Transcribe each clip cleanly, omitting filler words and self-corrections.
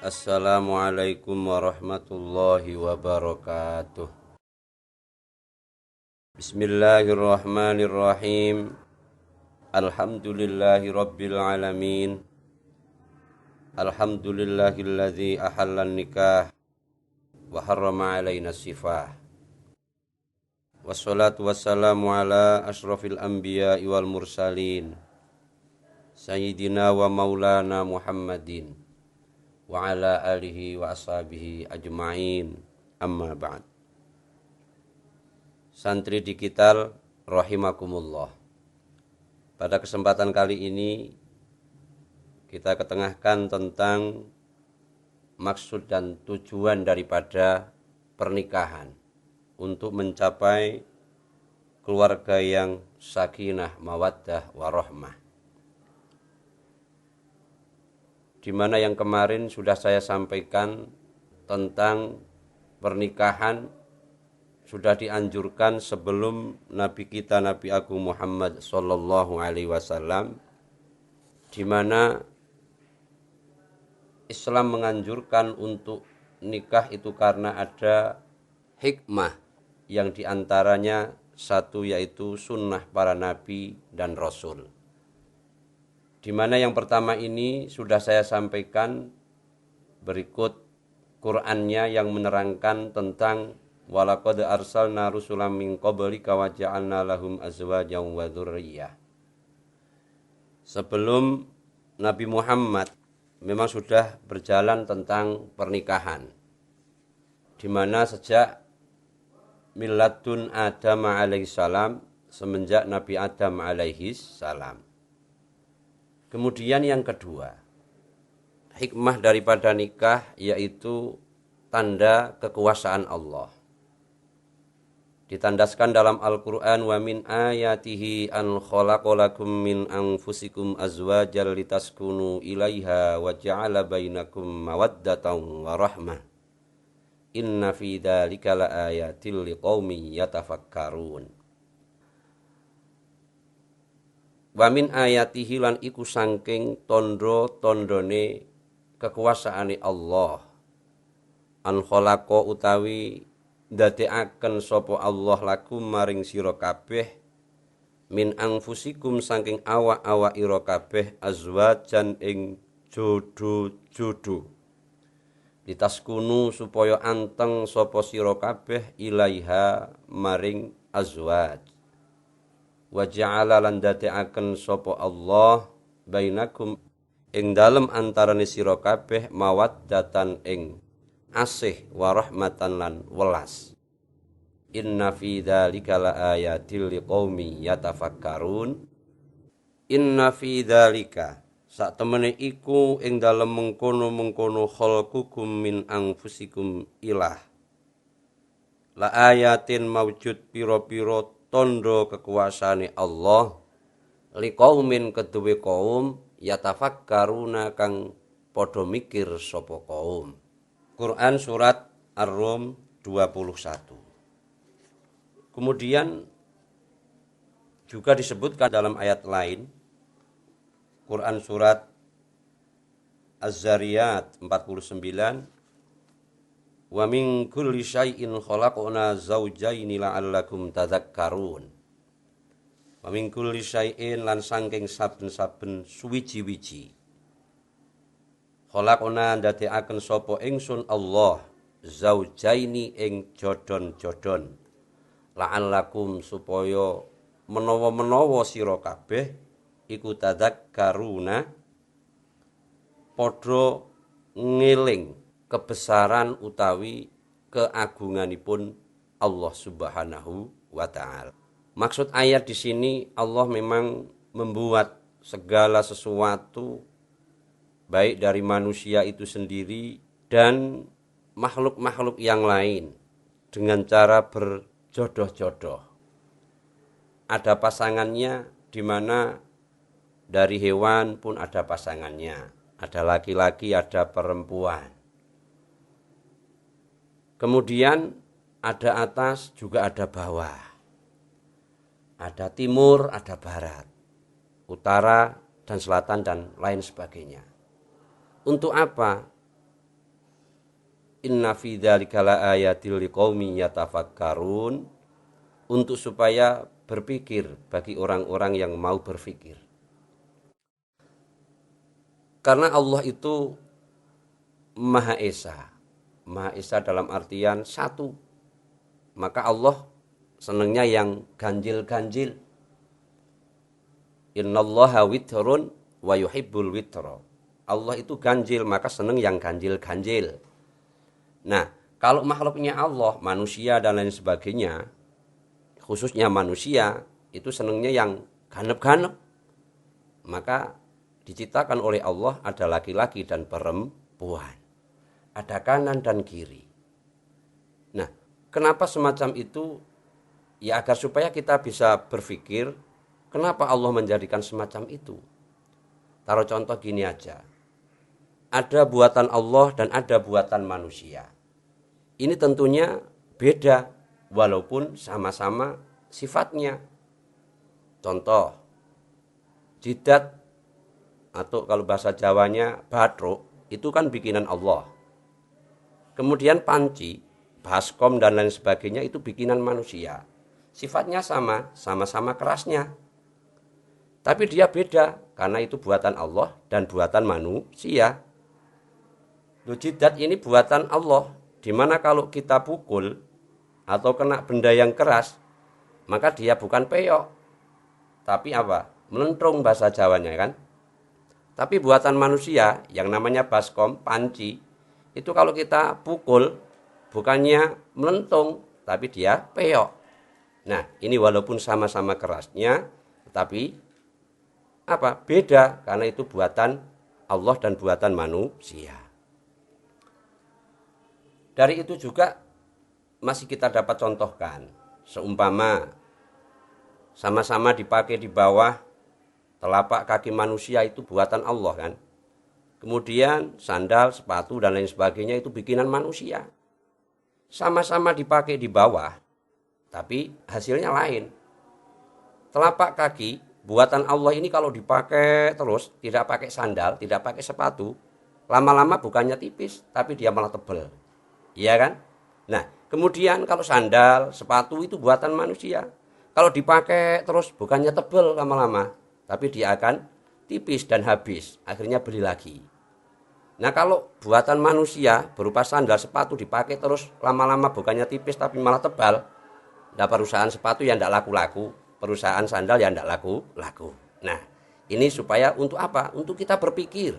Assalamualaikum warahmatullahi wabarakatuh. Bismillahirrahmanirrahim. Alhamdulillahi rabbil alamin. Alhamdulillahilladzi ahallan nikah wa harrama alaina sifah. Wassalatu wassalamu ala ashrafil anbiya'i wal mursalin Sayyidina wa maulana Muhammadin wa ala alihi wa ashabihi ajma'in, amma ba'd. Santri digital rahimakumullah. Pada kesempatan kali ini kita ketengahkan tentang maksud dan tujuan daripada pernikahan untuk mencapai keluarga yang sakinah, mawaddah, warahmah. Di mana yang kemarin sudah saya sampaikan tentang pernikahan sudah dianjurkan sebelum Nabi kita Nabi Agung Muhammad sallallahu alaihi wasallam, di mana Islam menganjurkan untuk nikah itu karena ada hikmah yang diantaranya satu yaitu sunnah para nabi dan rasul. Di mana yang pertama ini sudah saya sampaikan, berikut Qur'annya yang menerangkan tentang walaqad arsalna rusulan min qablika wa ja'alna lahum azwajan wa dzurriyyah. Sebelum Nabi Muhammad memang sudah berjalan tentang pernikahan, di mana sejak milladun Adam alaihissalam, semenjak Nabi Adam alaihissalam. Kemudian yang kedua, hikmah daripada nikah yaitu tanda kekuasaan Allah. Ditandaskan dalam Al-Quran, wa min ayatihi an khalaqalakum min anfusikum azwajan litaskunu ilaiha wa ja'ala bainakum mawaddatan wa rahmah. Inna fi dzalika laayatil liqaumin yatafakkarun. Wa min ayatihi lan iku sangking tondo-tondone kekuasaane Allah. An khalaqa utawi ndadekaken sapa Allah lakum maring sira kabeh min anfusikum sangking awak-awak ira kabeh azwajan ing jodo-jodo. Ditaskunu supaya anteng sapa sira kabeh ilaiha maring azwaj. Wa ja'ala lan dadekaken sapa Allah bainakum ing dalem antarane sira kabeh mawaddatan ing asih wa rahmatan lan welas. Inna fi dzalika laayatil liqaumi yatafakkarun. Inna fi dzalika sak temene iku ing dalem mengkono-mengkono khalqukum min anfusikum ilah. La ayatin maujud pira-pira tondo kekuasaane Allah liqaumin keduwe kaum yatafakkaruna kang padha mikir sapa kaum. Quran surat Ar-Rum 21. Kemudian juga disebutkan dalam ayat lain, Quran surat Az-Zariyat 49, wa min kulli syai'in khalaqna zawjaini la'allakum tadzakkarun. Wa min kulli syai'in lan saking saben-saben suwiji-wiji. Khalaqna ndadekaken sapa ingsun Allah zawjaini ing jodon-jodon. La'allakum supaya menawa-menawa sira kabeh iku tadzakkaruna padha ngeling kebesaran utawi keagunganipun Allah Subhanahu wa taala. Maksud ayat di sini Allah memang membuat segala sesuatu baik dari manusia itu sendiri dan makhluk-makhluk yang lain dengan cara berjodoh-jodoh. Ada pasangannya di mana dari hewan pun ada pasangannya. Ada laki-laki, ada perempuan. Kemudian ada atas, juga ada bawah. Ada timur, ada barat, utara dan selatan dan lain sebagainya. Untuk apa? Inna fi dzalika laayatil liqaumin yatafakkarun, untuk supaya berpikir bagi orang-orang yang mau berpikir. Karena Allah itu Maha Esa. Maha Esa dalam artian satu. Maka Allah senangnya yang ganjil-ganjil. Innallaha witrun wa yuhibbul witra. Allah itu ganjil, maka senang yang ganjil-ganjil. Nah, kalau makhluknya Allah, manusia dan lain sebagainya, khususnya manusia, itu senangnya yang ganep-ganep. Maka diciptakan oleh Allah ada laki-laki dan perempuan. Ada kanan dan kiri. Nah, kenapa semacam itu? Ya agar supaya kita bisa berpikir, kenapa Allah menjadikan semacam itu? Taruh contoh gini aja. Ada buatan Allah dan ada buatan manusia. Ini tentunya beda, walaupun sama-sama sifatnya. Contoh, jidat atau kalau bahasa Jawanya batruk, itu kan bikinan Allah. Kemudian panci, baskom dan lain sebagainya itu bikinan manusia. Sifatnya sama, sama-sama kerasnya. Tapi dia beda karena itu buatan Allah dan buatan manusia. Jidat ini buatan Allah, dimana kalau kita pukul atau kena benda yang keras, maka dia bukan peyok, tapi apa? Melentrung bahasa Jawanya kan. Tapi buatan manusia yang namanya baskom, panci, itu kalau kita pukul bukannya melentung, tapi dia peyok. Nah, ini walaupun sama-sama kerasnya, tetapi apa? Beda karena itu buatan Allah dan buatan manusia. Dari itu juga masih kita dapat contohkan. Seumpama sama-sama dipakai di bawah telapak kaki manusia itu buatan Allah kan. Kemudian sandal, sepatu dan lain sebagainya itu bikinan manusia. Sama-sama dipakai di bawah, tapi hasilnya lain. Telapak kaki buatan Allah ini kalau dipakai terus, tidak pakai sandal, tidak pakai sepatu, lama-lama bukannya tipis, tapi dia malah tebal. Iya kan? Nah, kemudian kalau sandal, sepatu itu buatan manusia. Kalau dipakai terus bukannya tebal lama-lama, tapi dia akan tipis dan habis. Akhirnya beli lagi. Nah, kalau buatan manusia berupa sandal, sepatu dipakai terus lama-lama bukannya tipis tapi malah tebal. Nah, perusahaan sepatu yang tidak laku-laku, perusahaan sandal yang tidak laku-laku. Nah, ini supaya untuk apa? Untuk kita berpikir.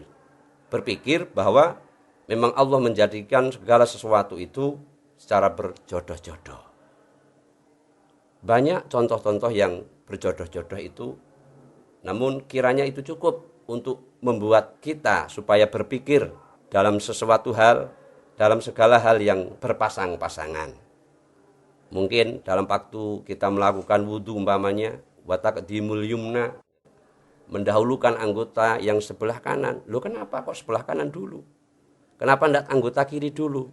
Berpikir bahwa memang Allah menjadikan segala sesuatu itu secara berjodoh-jodoh. Banyak contoh-contoh yang berjodoh-jodoh itu, namun kiranya itu cukup untuk membuat kita supaya berpikir dalam sesuatu hal, dalam segala hal yang berpasang-pasangan. Mungkin dalam waktu kita melakukan wudhu umpamanya, wa taqdimul yumna, mendahulukan anggota yang sebelah kanan. Loh, kenapa kok sebelah kanan dulu? Kenapa tidak anggota kiri dulu?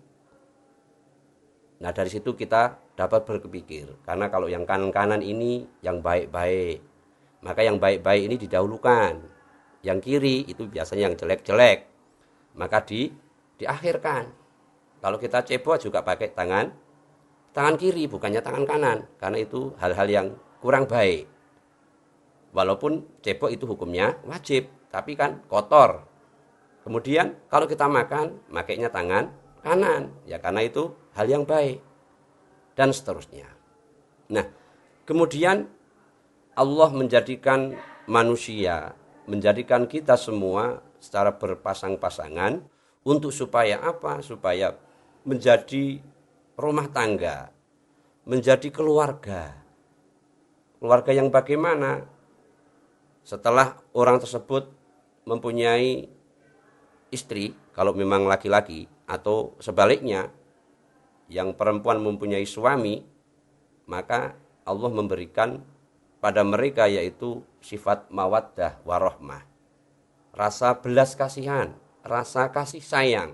Nah, dari situ kita dapat berpikir. Karena kalau yang kanan-kanan ini yang baik-baik, maka yang baik-baik ini didahulukan. Yang kiri itu biasanya yang jelek-jelek, maka diakhirkan. Kalau kita cebok juga pakai tangan kiri, bukannya tangan kanan. Karena itu hal-hal yang kurang baik. Walaupun cebok itu hukumnya wajib, tapi kan kotor. Kemudian kalau kita makan, makainya tangan kanan. Ya karena itu hal yang baik. Dan seterusnya. Nah, kemudian Allah menjadikan manusia, menjadikan kita semua secara berpasang-pasangan untuk supaya apa? Supaya menjadi rumah tangga, menjadi keluarga. Keluarga yang bagaimana? Setelah orang tersebut mempunyai istri, kalau memang laki-laki, atau sebaliknya, yang perempuan mempunyai suami, maka Allah memberikan pada mereka yaitu sifat mawaddah warahmah. Rasa belas kasihan, rasa kasih sayang.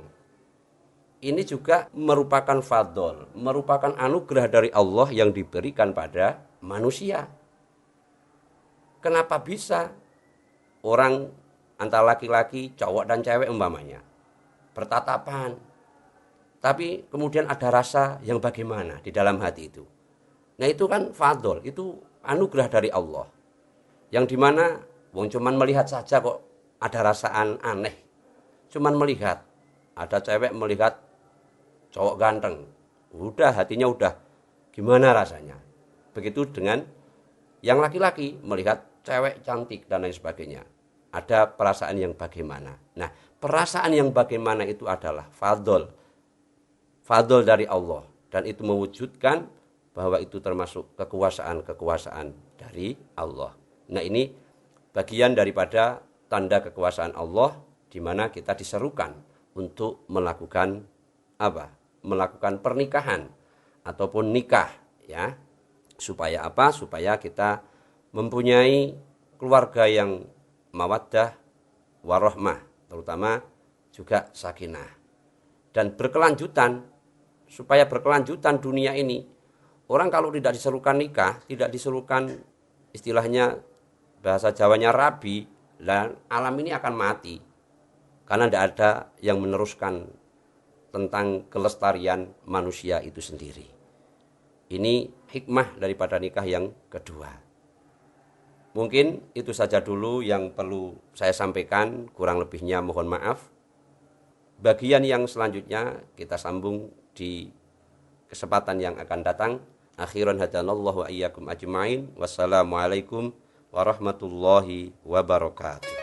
Ini juga merupakan fadl, merupakan anugerah dari Allah yang diberikan pada manusia. Kenapa bisa orang antara laki-laki, cowok dan cewek umpamanya bertatapan, tapi kemudian ada rasa yang bagaimana di dalam hati itu. Nah itu kan fadl, itu anugerah dari Allah. Yang dimana wong cuman melihat saja kok ada rasaan aneh. Cuman melihat, ada cewek melihat cowok ganteng, udah hatinya udah gimana rasanya. Begitu dengan yang laki-laki melihat cewek cantik dan lain sebagainya. Ada perasaan yang bagaimana. Nah, perasaan yang bagaimana itu adalah fadl dari Allah. Dan itu mewujudkan bahwa itu termasuk kekuasaan dari Allah. Nah ini bagian daripada tanda kekuasaan Allah di mana kita diserukan untuk melakukan apa? Melakukan pernikahan ataupun nikah ya. Supaya apa? Supaya kita mempunyai keluarga yang mawaddah warahmah, terutama juga sakinah. Dan berkelanjutan, supaya berkelanjutan dunia ini. Orang kalau tidak diserukan nikah, tidak diserukan istilahnya bahasa Jawanya rabi, dan alam ini akan mati. Karena tidak ada yang meneruskan tentang kelestarian manusia itu sendiri. Ini hikmah daripada nikah yang kedua. Mungkin itu saja dulu yang perlu saya sampaikan, kurang lebihnya mohon maaf. Bagian yang selanjutnya kita sambung di kesempatan yang akan datang. Akhiran hadanallahu wa iyyakum ajma'in. Wassalamualaikum warahmatullahi wabarakatuh.